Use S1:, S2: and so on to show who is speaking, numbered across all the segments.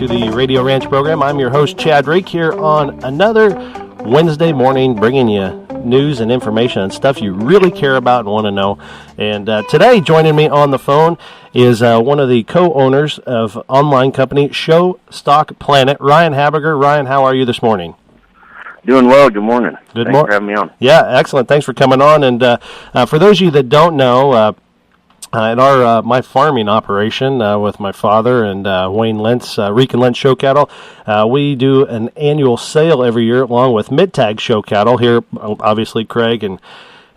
S1: to the Radio Ranch program. I'm your host, Chad Rake, here on another Wednesday morning, bringing you news and information and stuff you really care about and want to know. And today, joining me on the phone is one of the co-owners of online company Show Stock Planet, Ryan Habiger. Ryan, how are you this morning?
S2: Doing well. Good morning.
S1: Good
S2: Thanks for having me on.
S1: Yeah, excellent. Thanks for coming on. And for those of you that don't know, in my farming operation with my father and Wayne Lentz, Reek and Lentz show cattle, we do an annual sale every year along with mid-tag show cattle here. Obviously, Craig and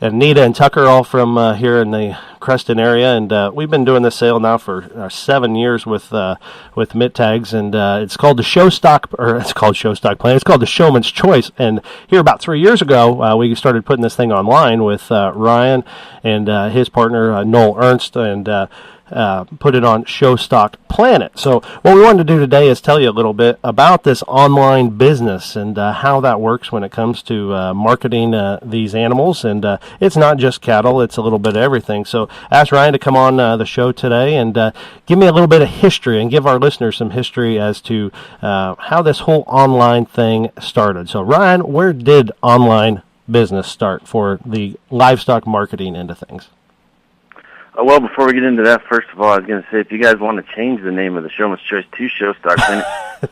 S1: Nita and Tucker, all from here in the Creston area, and we've been doing this sale now for 7 years with mid-tags, and it's called the Show Stock, or it's called Show Stock Plan. It's called the Showman's Choice. And here about 3 years ago, we started putting this thing online with Ryan and his partner Noel Ernst, and put it on Show Stock Planet. So what we wanted to do today is tell you a little bit about this online business and how that works when it comes to marketing these animals. And it's not just cattle, it's a little bit of everything. So ask Ryan to come on the show today and give me a little bit of history and give our listeners some history as to how this whole online thing started. So Ryan, where did online business start for the livestock marketing end of things?
S2: Well, before we get into that, first of all, I was going to say, if you guys want to change the name of the Showman's Choice to Show Stock Planet,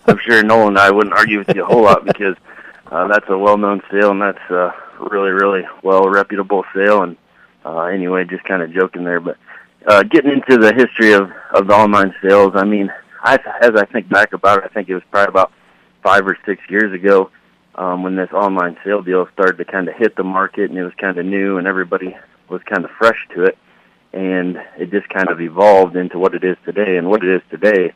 S2: I'm sure Noel and I wouldn't argue with you a whole lot, because that's a well-known sale, and that's a really, really well-reputable sale. And anyway, just kind of joking there. But getting into the history of the online sales, I mean, as I think back about it, I think it was probably about 5 or 6 years ago when this online sale deal started to kind of hit the market, and it was kind of new, and everybody was kind of fresh to it. And it just kind of evolved into what it is today. And what it is today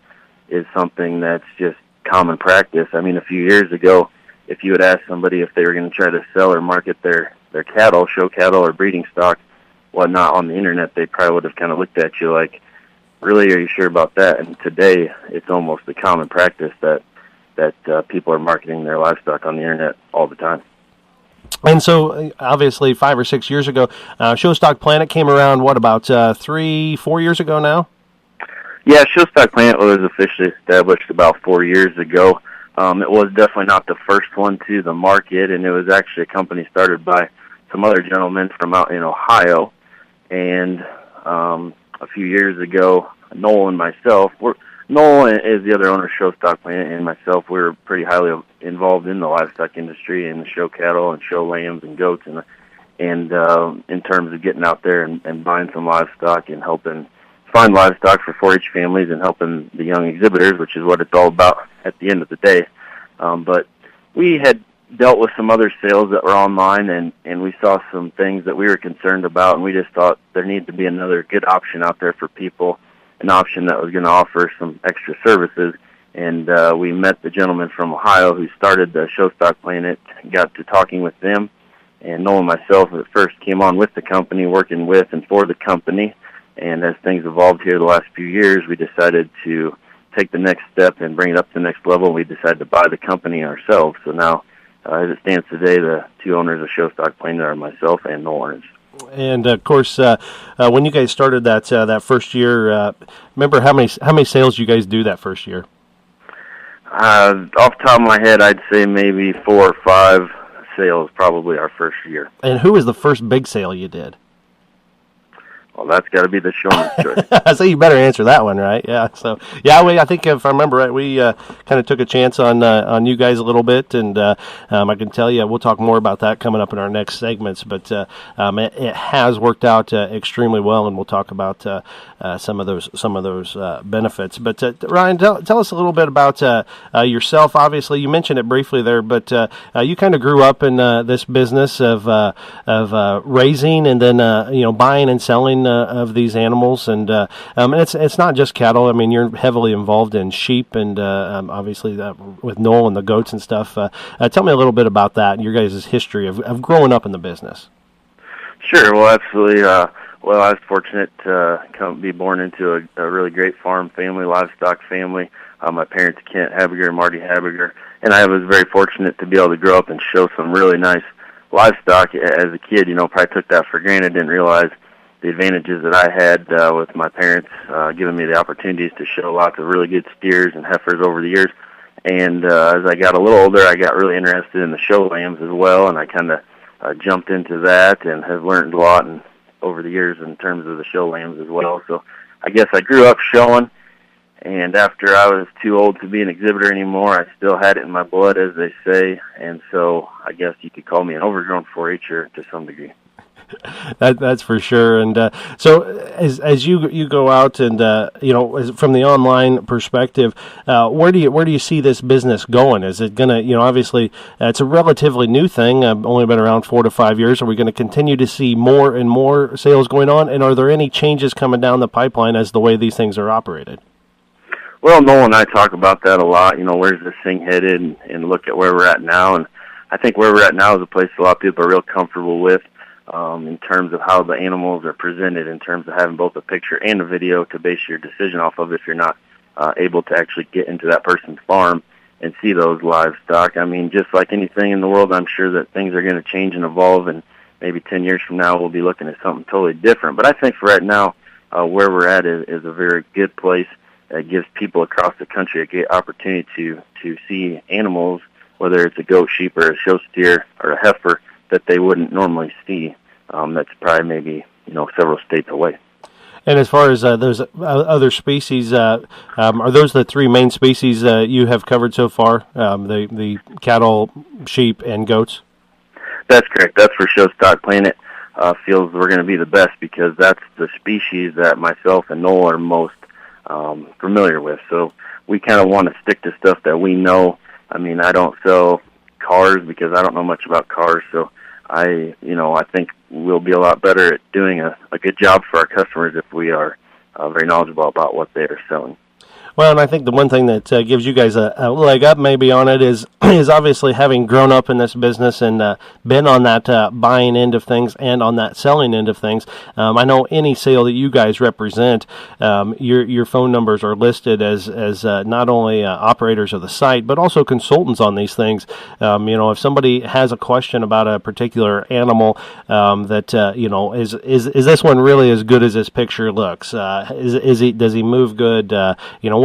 S2: is something that's just common practice. I mean, a few years ago, if you had asked somebody if they were going to try to sell or market their cattle, show cattle or breeding stock, whatnot on the internet, they probably would have kind of looked at you like, really, are you sure about that? And today, it's almost a common practice that people are marketing their livestock on the internet all the time.
S1: And so, obviously, 5 or 6 years ago, Show Stock Planet came around, what, about 3-4 years ago now?
S2: Yeah, Show Stock Planet was officially established about 4 years ago. It was definitely not the first one to the market, and it was actually a company started by some other gentlemen from out in Ohio. And a few years ago, Noel and myself, Noel is the other owner of Show Stock Planet, and myself, we're pretty highly involved in the livestock industry and the show cattle and show lambs and goats, and in terms of getting out there and buying some livestock and helping find livestock for 4-H families and helping the young exhibitors, which is what it's all about at the end of the day. But we had dealt with some other sales that were online, and we saw some things that we were concerned about, and we just thought there needed to be another good option out there for people, an option that was going to offer some extra services. And we met the gentleman from Ohio who started the Show Stock Planet, got to talking with them, and Noel and myself at first came on with the company, working with and for the company. And as things evolved here the last few years, we decided to take the next step and bring it up to the next level. We decided to buy the company ourselves. So now, as it stands today, the two owners of Show Stock Planet are myself and Noel Ernst.
S1: And of course, when you guys started that first year, remember how many sales you guys do that first year?
S2: Off the top of my head, I'd say maybe 4 or 5 sales probably our first year.
S1: And who was the first big sale you did?
S2: Well, that's got to be the Showman's Choice.
S1: So you better answer that one, right? Yeah. So yeah, I think if I remember right, we kind of took a chance on you guys a little bit, and I can tell you we'll talk more about that coming up in our next segments. But it has worked out extremely well, and we'll talk about some of those benefits. But Ryan, tell us a little bit about yourself. Obviously, you mentioned it briefly there, but you kind of grew up in this business of raising and then buying and selling of these animals, and it's not just cattle. I mean, you're heavily involved in sheep, and obviously with Noel and the goats and stuff. Tell me a little bit about that and your guys' history of growing up in the business.
S2: Sure. Well, absolutely. I was fortunate to be born into a really great farm family, livestock family. My parents, Kent Habiger and Marty Habiger, and I was very fortunate to be able to grow up and show some really nice livestock as a kid. Probably took that for granted, didn't realize the advantages that I had with my parents giving me the opportunities to show lots of really good steers and heifers over the years. And as I got a little older, I got really interested in the show lambs as well, and I kind of jumped into that and have learned a lot over the years in terms of the show lambs as well. So I guess I grew up showing, and after I was too old to be an exhibitor anymore, I still had it in my blood, as they say, and so I guess you could call me an overgrown 4-H'er to some degree.
S1: That's for sure. And so as you go out and from the online perspective, where do you see this business going? Is it going to, obviously it's a relatively new thing, only been around 4 to 5 years. Are we going to continue to see more and more sales going on? And are there any changes coming down the pipeline as the way these things are operated?
S2: Well, Noel and I talk about that a lot. Where's this thing headed, and look at where we're at now. And I think where we're at now is a place a lot of people are real comfortable with. In terms of how the animals are presented, in terms of having both a picture and a video to base your decision off of if you're not able to actually get into that person's farm and see those livestock. I mean, just like anything in the world, I'm sure that things are going to change and evolve, and maybe 10 years from now we'll be looking at something totally different. But I think for right now, where we're at is a very good place. It gives people across the country a great opportunity to see animals, whether it's a goat, sheep, or a show steer, or a heifer, that they wouldn't normally see. That's probably maybe several states away.
S1: And as far as those other species, are those the three main species you have covered so far? The cattle, sheep, and goats.
S2: That's correct. That's where Show Stock Planet feels we're going to be the best, because that's the species that myself and Noel are most familiar with. So we kind of want to stick to stuff that we know. I mean, I don't sell cars because I don't know much about cars, so I think we'll be a lot better at doing a good job for our customers if we are very knowledgeable about what they are selling.
S1: Well, and I think the one thing that gives you guys a leg up maybe on it is obviously having grown up in this business and been on that buying end of things and on that selling end of things. I know any sale that you guys represent, your phone numbers are listed as not only operators of the site, but also consultants on these things. If somebody has a question about a particular animal is this one really as good as this picture looks? Does he move good?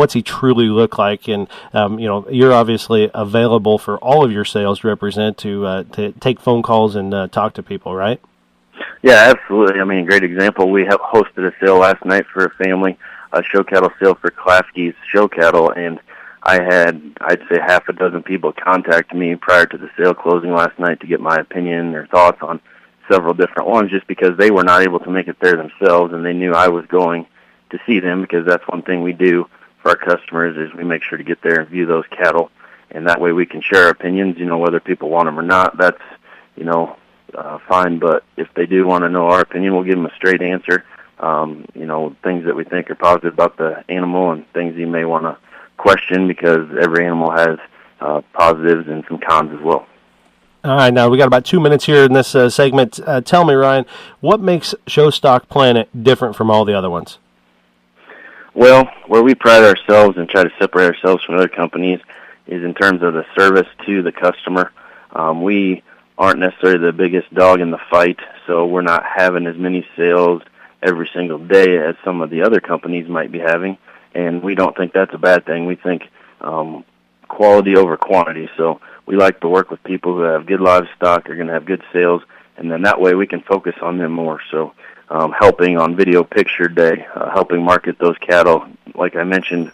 S1: What's he truly look like? And you're obviously available for all of your sales to represent to take phone calls and talk to people, right?
S2: Yeah, absolutely. I mean, great example. We have hosted a sale last night for a family, a show cattle sale for Klasky's show cattle, and I had, I'd say, half a dozen people contact me prior to the sale closing last night to get my opinion or thoughts on several different ones, just because they were not able to make it there themselves, and they knew I was going to see them, because that's one thing we do for our customers is we make sure to get there and view those cattle, and that way we can share our opinions, whether people want them or not. That's, fine, but if they do want to know our opinion, we'll give them a straight answer, things that we think are positive about the animal and things you may want to question, because every animal has positives and some cons as well.
S1: All right, now we got about 2 minutes here in this segment. Tell me, Ryan, what makes Show Stock Planet different from all the other ones?
S2: Well, where we pride ourselves and try to separate ourselves from other companies is in terms of the service to the customer. We aren't necessarily the biggest dog in the fight, so we're not having as many sales every single day as some of the other companies might be having, and we don't think that's a bad thing. We think quality over quantity, so we like to work with people who have good livestock, are going to have good sales, and then that way we can focus on them more. So helping on video picture day, helping market those cattle, like I mentioned,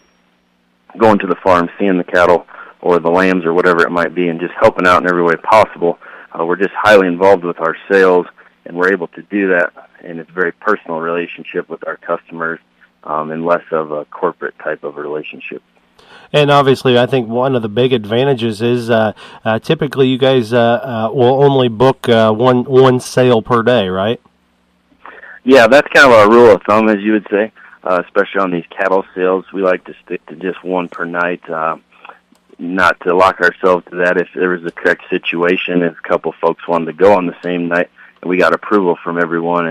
S2: going to the farm, seeing the cattle or the lambs or whatever it might be, and just helping out in every way possible. We're just highly involved with our sales, and we're able to do that, and it's a very personal relationship with our customers and less of a corporate type of a relationship.
S1: And obviously, I think one of the big advantages is typically you guys will only book one sale per day, right?
S2: Yeah, that's kind of our rule of thumb, as you would say, especially on these cattle sales. We like to stick to just one per night, not to lock ourselves to that. If there was a correct situation, if a couple folks wanted to go on the same night, and we got approval from everyone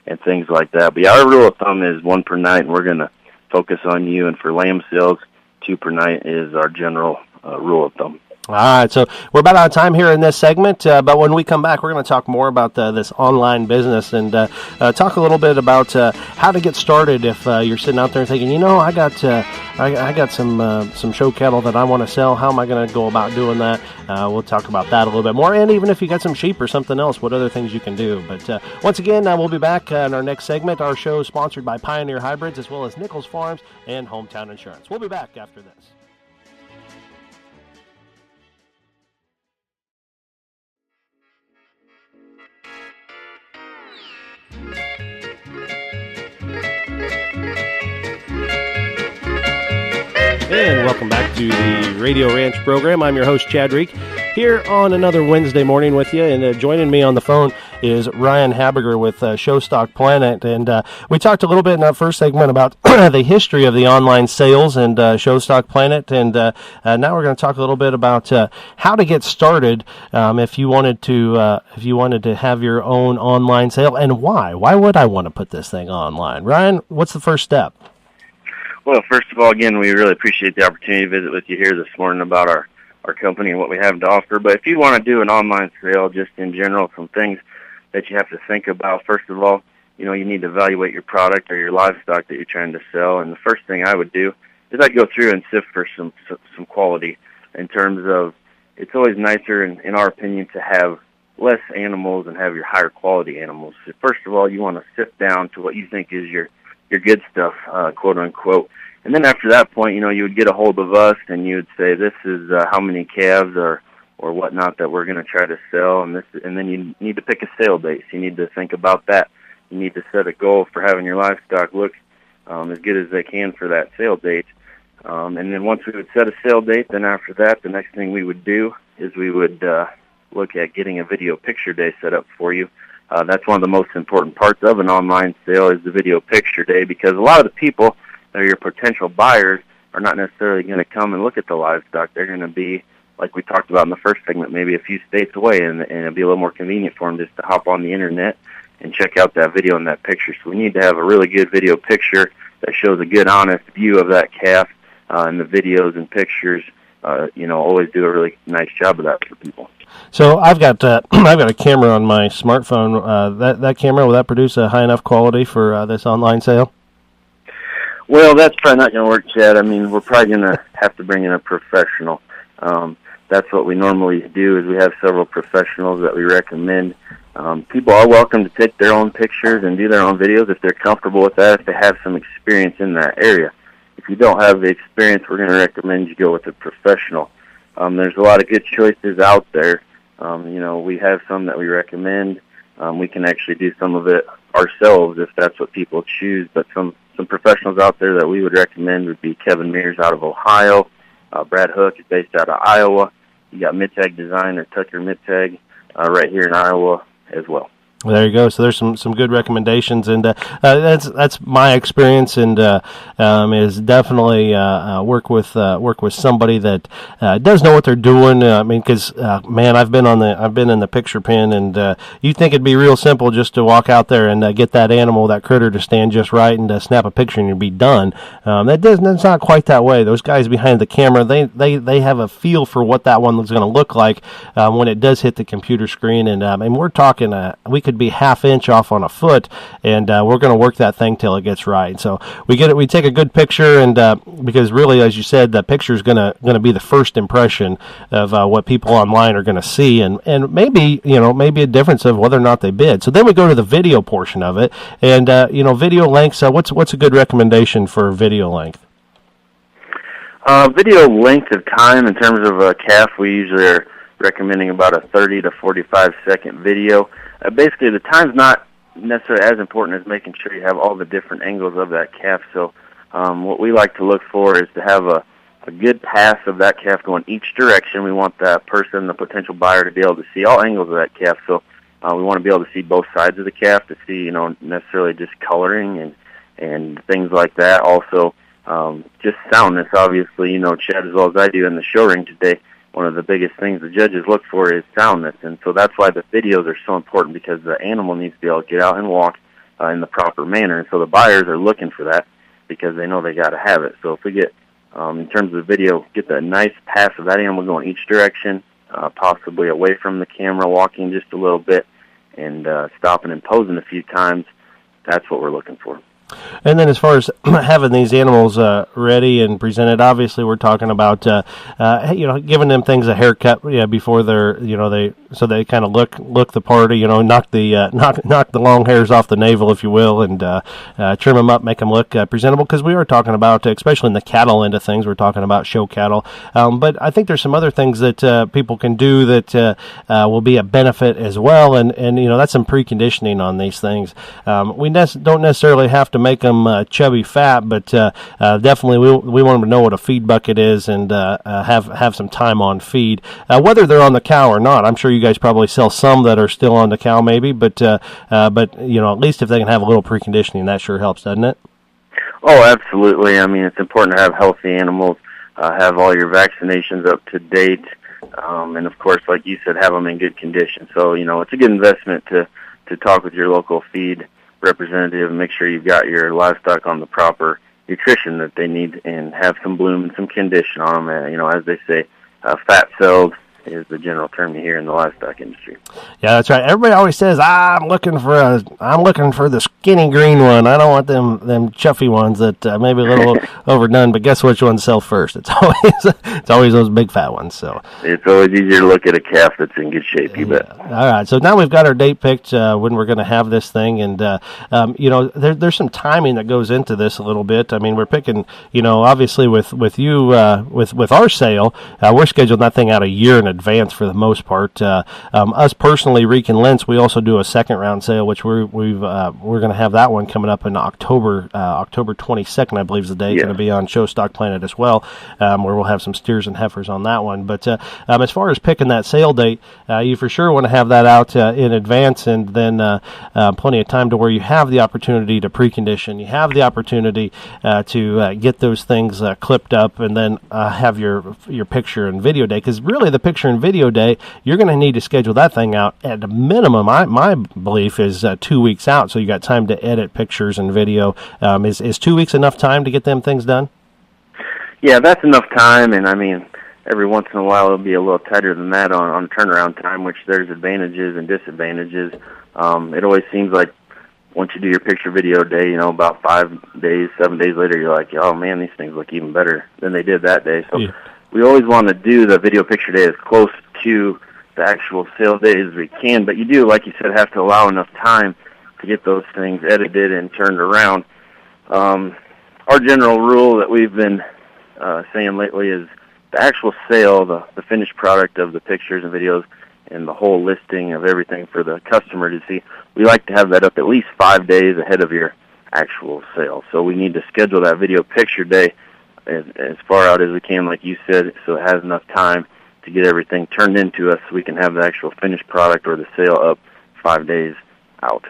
S2: and things like that. But yeah, our rule of thumb is one per night, and we're going to focus on you. And for lamb sales, 2 per night is our general rule of thumb.
S1: All right, so we're about out of time here in this segment, but when we come back, we're going to talk more about this online business and talk a little bit about how to get started if you're sitting out there thinking, I got some show cattle that I want to sell. How am I going to go about doing that? We'll talk about that a little bit more, and even if you got some sheep or something else, what other things you can do. But once again, we'll be back in our next segment. Our show is sponsored by Pioneer Hybrids as well as Nichols Farms and Hometown Insurance. We'll be back after this. And welcome back to the Radio Ranch program. I'm your host, Chad Reek, here on another Wednesday morning with you. And joining me on the phone is Ryan Habiger with Showstock Planet. And we talked a little bit in that first segment about the history of the online sales and Showstock Planet. And now we're going to talk a little bit about how to get started if you wanted to have your own online sale, and why. Why would I want to put this thing online? Ryan, what's the first step?
S2: Well, first of all, again, we really appreciate the opportunity to visit with you here this morning about our company and what we have to offer. But if you want to do an online sale, just in general, some things that you have to think about. First of all, you need to evaluate your product or your livestock that you're trying to sell. And the first thing I would do is I'd go through and sift for some quality in terms of it's always nicer, in our opinion, to have less animals and have your higher quality animals. So first of all, you want to sift down to what you think is your good stuff, quote unquote. And then after that point, you would get a hold of us and you would say, this is how many calves or whatnot that we're going to try to sell. And then you need to pick a sale date. So you need to think about that. You need to set a goal for having your livestock look as good as they can for that sale date. And then once we would set a sale date, then after that, the next thing we would do is we would look at getting a video picture day set up for you. That's one of the most important parts of an online sale is the video picture day, because a lot of the people that are your potential buyers are not necessarily going to come and look at the livestock. They're going to be, like we talked about in the first segment, maybe a few states away, and it'll be a little more convenient for them just to hop on the internet and check out that video and that picture. So we need to have a really good video picture that shows a good, honest view of that calf, and the videos and pictures, always do a really nice job of that for people.
S1: So I've got a camera on my smartphone. That camera, will that produce a high enough quality for this online sale?
S2: Well, that's probably not going to work, Chad. I mean, we're probably going to have to bring in a professional. That's what we normally do is we have several professionals that we recommend. People are welcome to take their own pictures and do their own videos if they're comfortable with that, if they have some experience in that area. If you don't have the experience, we're going to recommend you go with a professional. There's a lot of good choices out there. We have some that we recommend. We can actually do some of it ourselves if that's what people choose. But some professionals out there that we would recommend would be Kevin Mears out of Ohio. Brad Hook is based out of Iowa. You got Mittag Design or Tucker Mittag right here in Iowa as well.
S1: Well, there you go. So there's some good recommendations, and that's my experience, and is definitely work with somebody that does know what they're doing. Because I've been in the picture pen, and you think it'd be real simple just to walk out there and get that animal, that critter, to stand just right and snap a picture and you'd be done. That's not quite that way. Those guys behind the camera, they have a feel for what that one is going to look like when it does hit the computer screen, and we're talking we could be half inch off on a foot, and we're going to work that thing till it gets right. So we take a good picture, and because really, as you said, the picture is going to be the first impression of what people online are going to see, and maybe a difference of whether or not they bid. So then we go to the video portion of it, and video lengths. What's a good recommendation for video length?
S2: Video length of time in terms of a calf, we usually are recommending about a 30 to 45 second video. Basically, the time's not necessarily as important as making sure you have all the different angles of that calf. So what we like to look for is to have a good pass of that calf going each direction. We want that person, the potential buyer, to be able to see all angles of that calf. So we want to be able to see both sides of the calf to see, necessarily just coloring and things like that. Also, just soundness, obviously, Chad, as well as I do in the show ring today, one of the biggest things the judges look for is soundness, and so that's why the videos are so important, because the animal needs to be able to get out and walk in the proper manner, and so the buyers are looking for that because they know they got to have it. So if we get in terms of the video, get the nice pass of that animal going each direction, possibly away from the camera, walking just a little bit, and stopping and posing a few times. That's what we're looking for.
S1: And then as far as having these animals ready and presented, obviously we're talking about giving them things a haircut before they're so they kind of look the part, knock the long hairs off the navel, if you will, and trim them up, make them look presentable, because we are talking about, especially in the cattle end of things, we're talking about show cattle, but I think there's some other things that people can do that will be a benefit as well, and that's some preconditioning on these things. We don't necessarily have to make them chubby fat, but definitely we want them to know what a feed bucket is and have some time on feed, whether they're on the cow or not. I'm sure you guys probably sell some that are still on the cow, maybe, but at least if they can have a little preconditioning, that sure helps, doesn't it?
S2: Oh, absolutely. I mean, it's important to have healthy animals, have all your vaccinations up to date, and of course, like you said, have them in good condition. So it's a good investment to talk with your local feed representative and make sure you've got your livestock on the proper nutrition that they need and have some bloom and some condition on them. As they say, fat cells is the general term you hear in the livestock industry.
S1: Yeah, that's right. Everybody always says, I'm looking for the skinny green one. I don't want them chuffy ones that maybe a little overdone. But guess which ones sell first? It's always those big fat ones. So
S2: it's always easier to look at a calf that's in good shape. You bet.
S1: All right. So now we've got our date picked when we're going to have this thing, and there's some timing that goes into this a little bit. I mean, we're picking, obviously with you with our sale, we're scheduling that thing out a year in advance for the most part. Us personally, Reek and Lentz, we also do a second round sale, which we're going to have that one coming up in October 22nd, I believe is the day. It's going to be on Show Stock Planet as well, where we'll have some steers and heifers on that one. But as far as picking that sale date, you for sure want to have that out in advance, and then plenty of time to where you have the opportunity to precondition, you have the opportunity to get those things clipped up, and then have your picture and video day, because really the picture and video day, you're going to need to schedule that thing out at a minimum. My belief is 2 weeks out, so you got time to edit pictures and video. Is 2 weeks enough time to get them things done?
S2: Yeah, that's enough time, and I mean, every once in a while it'll be a little tighter than that on turnaround time, which there's advantages and disadvantages. It always seems like once you do your picture video day, about 5 days, 7 days later, you're like, oh man, these things look even better than they did that day. So we always want to do the video picture day as close to the actual sale day as we can, but you do, like you said, have to allow enough time to get those things edited and turned around. Our general rule that we've been saying lately is the actual sale, the finished product of the pictures and videos and the whole listing of everything for the customer to see, we like to have that up at least 5 days ahead of your actual sale. So we need to schedule that video picture day as far out as we can, like you said, so it has enough time to get everything turned into us so we can have the actual finished product or the sale up 5 days out.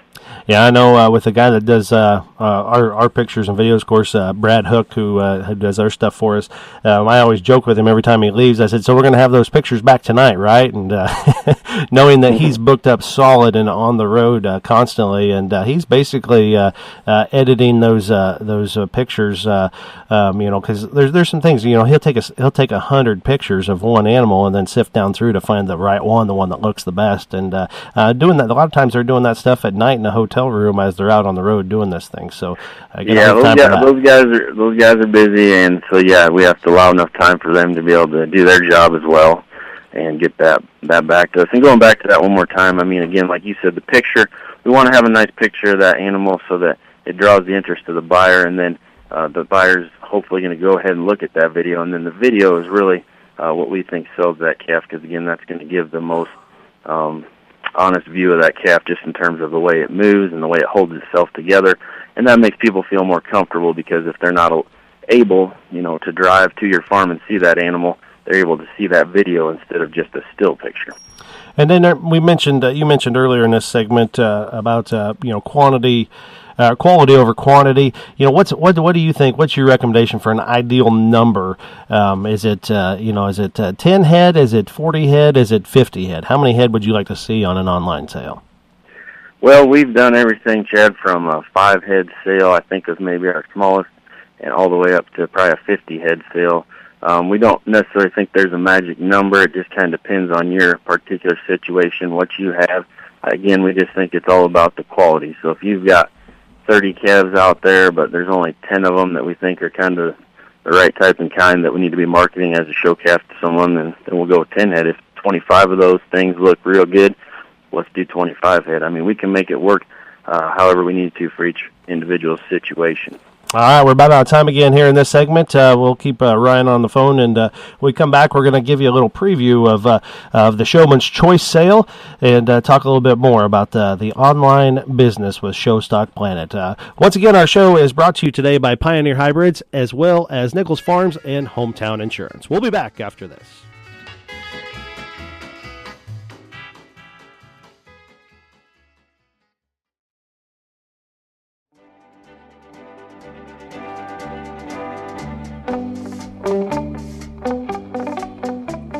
S1: Yeah, I know with the guy that does our pictures and videos, of course, Brad Hook, who does our stuff for us, I always joke with him every time he leaves. I said, so we're going to have those pictures back tonight, right? And knowing that he's booked up solid and on the road constantly, and he's basically editing those pictures, because there's some things, he'll take 100 pictures of one animal and then sift down through to find the right one, the one that looks the best, and doing that. A lot of times they're doing that stuff at night in a hotel room as they're out on the road doing this thing. So those guys are busy, and so we have to allow enough time for them to be able to do their job as well and get that back to us. And going back to that one more time, I mean, again, like you said, the picture, we want to have a nice picture of that animal so that it draws the interest of the buyer, and then the buyer's hopefully going to go ahead and look at that video, and then the video is really what we think sells that calf, because again, that's going to give the most honest view of that calf, just in terms of the way it moves and the way it holds itself together, and that makes people feel more comfortable, because if they're not able, to drive to your farm and see that animal, they're able to see that video instead of just a still picture. And then you mentioned earlier in this segment about quality over quantity. What do you think? What's your recommendation for an ideal number? Is it 10 head? Is it 40 head? Is it 50 head? How many head would you like to see on an online sale?
S2: Well, we've done everything, Chad, from a 5-head sale, I think, is maybe our smallest, and all the way up to probably a 50 head sale. We don't necessarily think there's a magic number. It just kind of depends on your particular situation, what you have. Again, we just think it's all about the quality. So if you've got 30 calves out there, but there's only 10 of them that we think are kind of the right type and kind that we need to be marketing as a show calf to someone, then we'll go with 10 head. If 25 of those things look real good, let's do 25 head. I mean, we can make it work however we need to for each individual situation.
S1: All right, we're about out of time again here in this segment. We'll keep Ryan on the phone, and when we come back, we're going to give you a little preview of the Showman's Choice sale and talk a little bit more about the online business with Showstock Planet. Once again, our show is brought to you today by Pioneer Hybrids, as well as Nichols Farms and Hometown Insurance. We'll be back after this.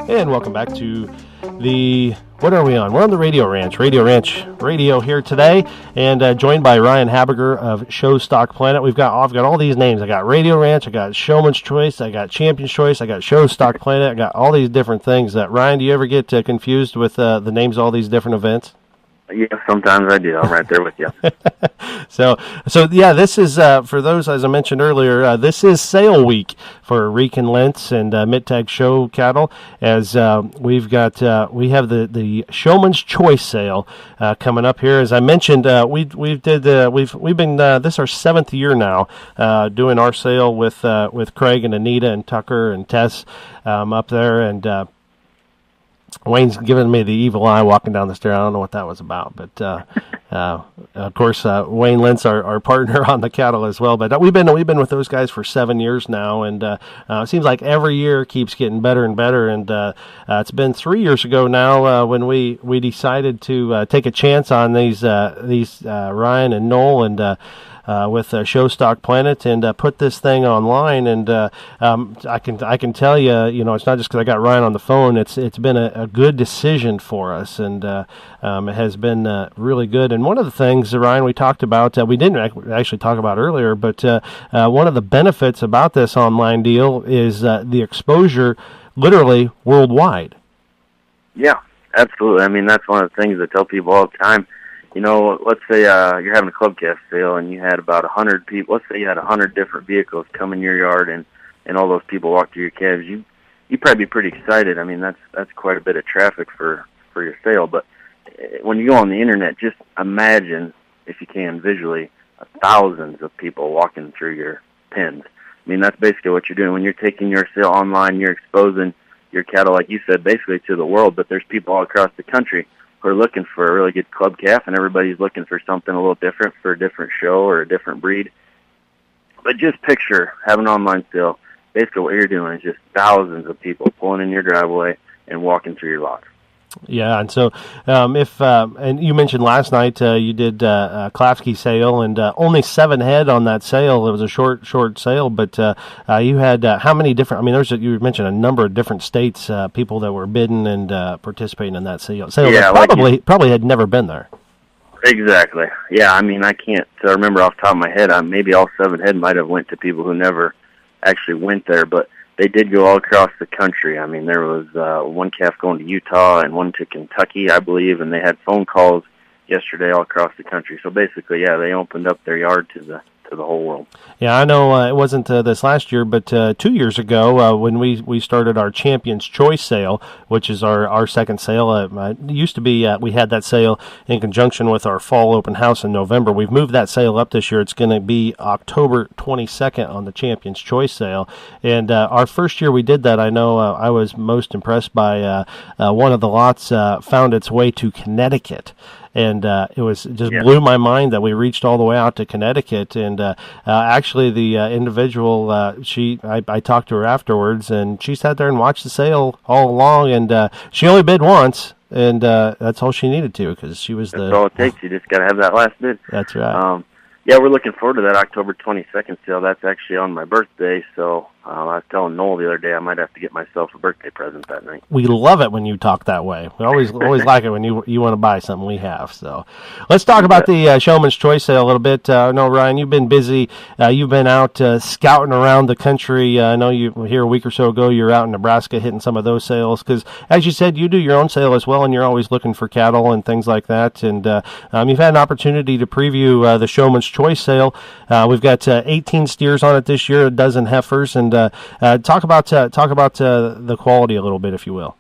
S1: And welcome back to what are we on? We're on the Radio Ranch Radio here today, and joined by Ryan Habiger of Showstock Planet. I've got all these names. I got Radio Ranch, I got Showman's Choice, I got Champion's Choice, I got Showstock Planet, I got all these different things. Ryan, do you ever get confused with the names of all these different events?
S2: Yeah, sometimes I do. I'm right there with you.
S1: So yeah, this is for those, as I mentioned earlier, this is sale week for Rican Lentz and Mittag Show cattle, as we have the Showman's Choice sale coming up here. As I mentioned, we've been this is our 7th year now doing our sale with Craig and Anita and Tucker and Tess up there, and Wayne's giving me the evil eye walking down the stair. I don't know what that was about, but of course Wayne Lentz, our partner on the cattle as well. But we've been with those guys for 7 years now, and it seems like every year keeps getting better and better. And it's been 3 years ago now when we decided to take a chance on these Ryan and Noel and with Showstock Planet, and put this thing online. And I can tell you, it's not just because I got Ryan on the phone. It's been a good decision for us, and it has been really good. And one of the things, Ryan, we talked about, we didn't actually talk about earlier, but one of the benefits about this online deal is the exposure, literally worldwide.
S2: Yeah, absolutely. I mean, that's one of the things I tell people all the time. Let's say you're having a club calf sale and you had about 100 people. Let's say you had 100 different vehicles come in your yard, and all those people walk through your calves. You'd probably be pretty excited. I mean, that's quite a bit of traffic for your sale. But when you go on the internet, just imagine, if you can visually, thousands of people walking through your pens. I mean, that's basically what you're doing when you're taking your sale online. You're exposing your cattle, like you said, basically to the world. But there's people all across the country who are looking for a really good club calf, and everybody's looking for something a little different for a different show or a different breed. But just picture having an online sale. Basically what you're doing is just thousands of people pulling in your driveway and walking through your lot.
S1: Yeah, and so and you mentioned last night you did a Klafsky sale, and only 7 head on that sale. It was a short sale, but you had how many different? I mean, you mentioned a number of different states, people that were bidding and participating in that sale.
S2: Yeah,
S1: that probably had never been there.
S2: Exactly. Yeah, I mean, I can't remember off the top of my head. Maybe all 7 head might have went to people who never actually went there, but they did go all across the country. I mean, there was one calf going to Utah and one to Kentucky, I believe, and they had phone calls yesterday all across the country. So basically, yeah, they opened up their yard to the whole world. Yeah,
S1: I know it wasn't this last year, but 2 years ago when we started our Champion's Choice sale, which is our second sale. It used to be we had that sale in conjunction with our fall open house in November. We've moved that sale up this year. It's going to be October 22nd on the Champion's Choice sale. And our first year we did that, I know I was most impressed by one of the lots found its way to Connecticut. And it was just blew my mind that we reached all the way out to Connecticut. And actually, the individual, I talked to her afterwards, and she sat there and watched the sale all along. And she only bid once, and that's all she needed to, because she was
S2: That's all it takes. You just got to have that last bid.
S1: That's right.
S2: Yeah, we're looking forward to that October 22nd sale. That's actually on my birthday, so I was telling Noel the other day I might have to get myself a birthday present that night.
S1: We love it when you talk that way. We always like it when you want to buy something we have. So let's talk about the Showman's Choice sale a little bit. I know, Ryan, you've been busy. You've been out scouting around the country. I know you here a week or so ago, you were out in Nebraska hitting some of those sales because, as you said, you do your own sale as well, and you're always looking for cattle and things like that. And you've had an opportunity to preview the Showman's Choice sale. We've got 18 steers on it this year, a dozen heifers, and talk about the quality a little bit, if you will.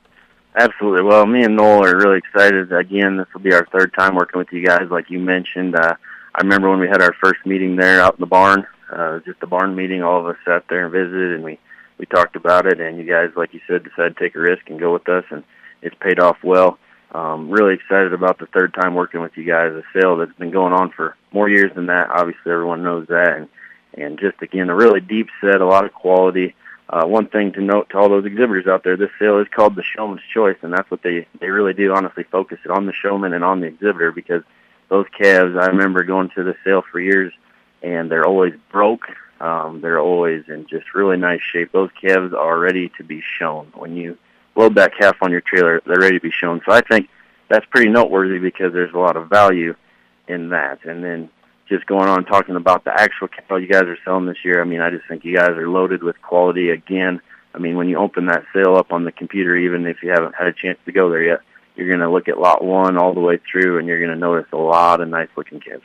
S2: Absolutely. Well, me and Noel are really excited. Again, this will be our third time working with you guys, like you mentioned. I remember when we had our first meeting there out in the barn, just a barn meeting. All of us sat there and visited, and we talked about it. And you guys, like you said, decided to take a risk and go with us, and it's paid off well. Really excited about the third time working with you guys. A sale that's been going on for more years than that. Obviously, everyone knows that. And just, again, a really deep set, a lot of quality. One thing to note to all those exhibitors out there, this sale is called the Showman's Choice, and that's what they really do, honestly, focus it on the showman and on the exhibitor, because those calves, I remember going to the sale for years, and they're always broke. They're always in just really nice shape. Those calves are ready to be shown. When you load that calf on your trailer, they're ready to be shown. So I think that's pretty noteworthy because there's a lot of value in that. And then just going on talking about the actual cattle you guys are selling this year, I mean, I just think you guys are loaded with quality again. I mean, when you open that sale up on the computer, even if you haven't had a chance to go there yet, you're going to look at lot one all the way through, and you're going to notice a lot of nice-looking calves.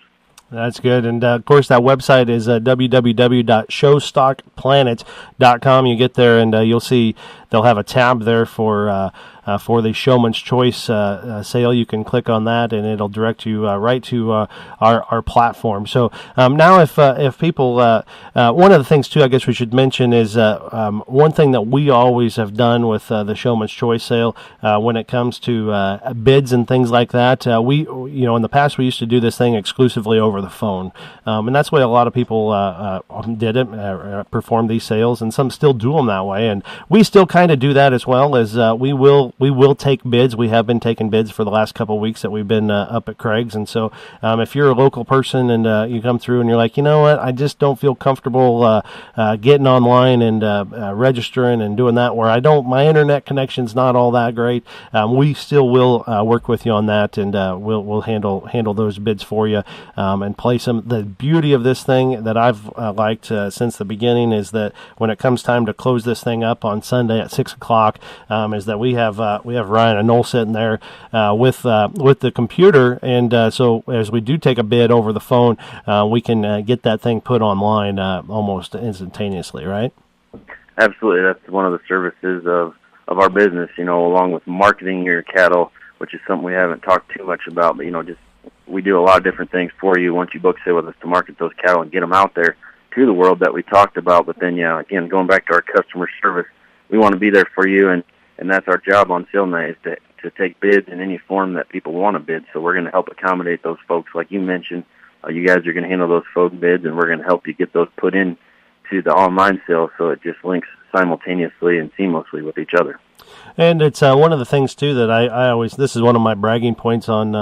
S1: That's good. And, of course, that website is www.showstockplanet.com. You get there, and you'll see they'll have a tab there for the Showman's Choice sale. You can click on that, and it'll direct you right to our platform. So now if people, one of the things, too, I guess we should mention is one thing that we always have done with the Showman's Choice sale when it comes to bids and things like that. We, in the past, we used to do this thing exclusively over the phone, and that's the way a lot of people did it, performed these sales, and some still do them that way. And we still kind of do that as well, as we will take bids. We have been taking bids for the last couple of weeks that we've been up at Craig's. And so if you're a local person and you come through and you're like, you know what, I just don't feel comfortable getting online and registering and doing that, where my internet connection's not all that great, we still will work with you on that, and we'll handle those bids for you and place them. The beauty of this thing that I've liked since the beginning is that when it comes time to close this thing up on Sunday at 6 o'clock, is that we have Ryan and Noel sitting there with the computer, and so as we do take a bid over the phone, we can get that thing put online almost instantaneously, right?
S2: Absolutely. That's one of the services of our business, along with marketing your cattle, which is something we haven't talked too much about, but, just we do a lot of different things for you once you book sale with us to market those cattle and get them out there to the world that we talked about. But then, again, going back to our customer service, we want to be there for you, and that's our job on sale night, is to take bids in any form that people want to bid. So we're going to help accommodate those folks. Like you mentioned, you guys are going to handle those phone bids, and we're going to help you get those put in to the online sale, so it just links simultaneously and seamlessly with each other.
S1: And it's one of the things, too, that I always, this is one of my bragging points on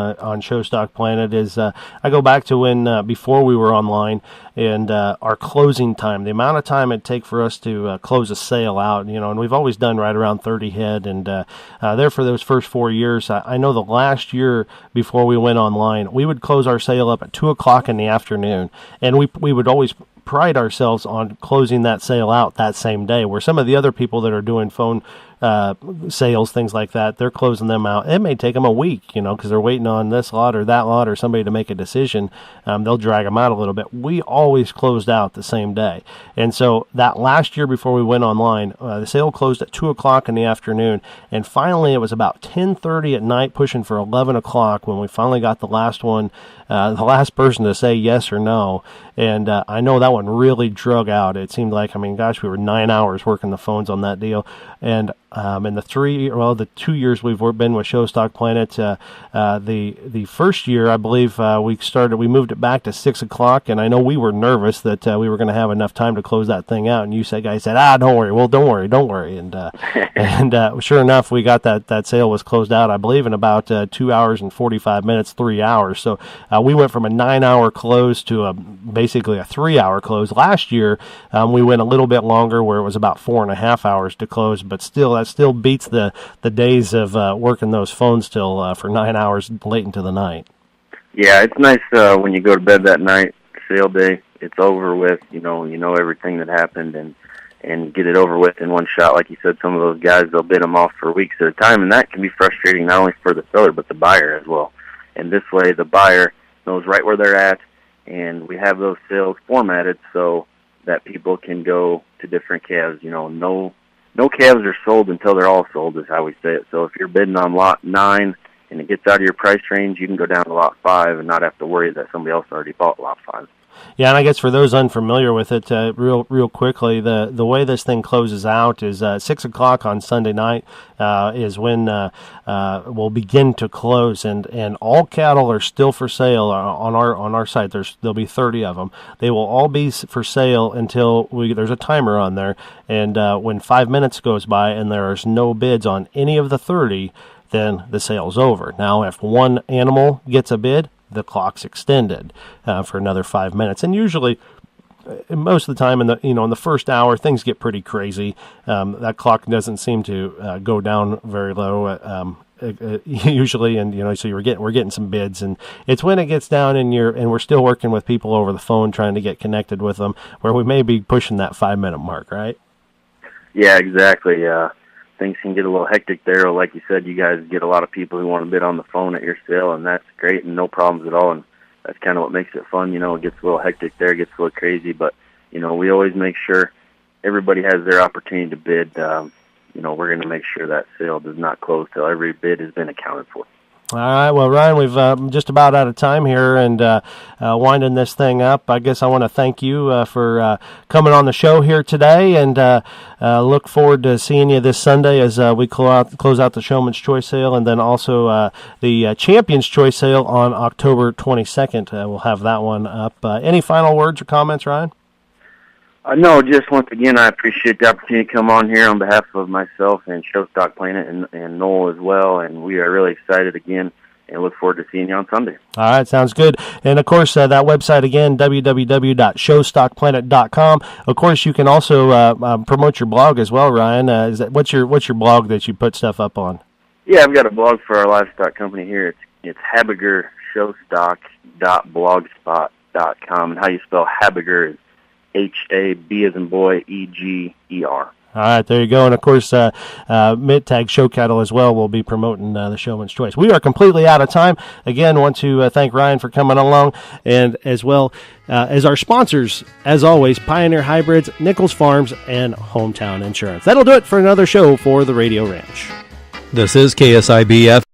S1: Showstock Planet, is I go back to when, before we were online, and our closing time, the amount of time it'd take for us to close a sale out, and we've always done right around 30 head, and there for those first 4 years, I know the last year before we went online, we would close our sale up at 2 o'clock in the afternoon, and we would always pride ourselves on closing that sale out that same day, where some of the other people that are doing phone sales, things like that, they're closing them out. It may take them a week, because they're waiting on this lot or that lot or somebody to make a decision. They'll drag them out a little bit. We always closed out the same day. And so that last year before we went online, the sale closed at 2 o'clock in the afternoon. And finally, it was about 10:30 at night, pushing for 11 o'clock when we finally got the last one, the last person to say yes or no. And I know that one really drug out. It seemed like, we were 9 hours working the phones on that deal. And in the 2 years we've been with Show Stock Planet, the first year, I believe, we moved it back to 6 o'clock, and I know we were nervous that we were going to have enough time to close that thing out, and you said, don't worry. Well, don't worry. And and sure enough, we got that sale was closed out, I believe, in about 2 hours and 45 minutes, 3 hours. So we went from a 9-hour close to basically a 3-hour close. Last year, we went a little bit longer, where it was about 4.5 hours to close, but that still beats the days of working those phones till for 9 hours late into the night.
S2: Yeah, it's nice when you go to bed that night, sale day, it's over with, you know everything that happened, and get it over with in one shot. Like you said, some of those guys, they'll bid them off for weeks at a time, and that can be frustrating not only for the seller but the buyer as well. And this way, the buyer knows right where they're at, and we have those sales formatted so that people can go to different calves. No calves are sold until they're all sold, is how we say it. So if you're bidding on lot 9 and it gets out of your price range, you can go down to lot 5 and not have to worry that somebody else already bought lot 5.
S1: Yeah, and I guess for those unfamiliar with it, real quickly, the way this thing closes out is 6 o'clock on Sunday night is when we'll begin to close, and all cattle are still for sale on our site. There'll be 30 of them. They will all be for sale until there's a timer on there, and when 5 minutes goes by and there's no bids on any of the 30, then the sale's over. Now, if one animal gets a bid, the clock's extended for another 5 minutes, and usually, most of the time in the first hour, things get pretty crazy. That clock doesn't seem to go down very low usually, and so we're getting some bids, and it's when it gets down and we're still working with people over the phone trying to get connected with them, where we may be pushing that 5-minute mark, right?
S2: Yeah, exactly. Things can get a little hectic there. Like you said, you guys get a lot of people who want to bid on the phone at your sale, and that's great and no problems at all. And that's kind of what makes it fun. It gets a little hectic there, gets a little crazy, but we always make sure everybody has their opportunity to bid. We're going to make sure that sale does not close till every bid has been accounted for.
S1: All right, well, Ryan, we've just about out of time here and winding this thing up. I guess I want to thank you for coming on the show here today, and look forward to seeing you this Sunday as we close out the Showman's Choice Sale, and then also the Champion's Choice Sale on October 22nd. We'll have that one up. Any final words or comments, Ryan?
S2: No, just once again, I appreciate the opportunity to come on here on behalf of myself and Show Stock Planet and Noel as well, and we are really excited again and look forward to seeing you on Sunday. All
S1: right, sounds good. And, of course, that website again, www.showstockplanet.com. Of course, you can also promote your blog as well, Ryan. What's your blog that you put stuff up on?
S2: Yeah, I've got a blog for our livestock company here. It's habigershowstock.blogspot.com, and how you spell Habiger is H-A-B as in boy, E-G-E-R.
S1: All right, there you go. And, of course, Mid-Tag Show Cattle as well will be promoting the Showman's Choice. We are completely out of time. Again, want to thank Ryan for coming along, and as well as our sponsors, as always, Pioneer Hybrids, Nichols Farms, and Hometown Insurance. That'll do it for another show for the Radio Ranch.
S3: This is KSIB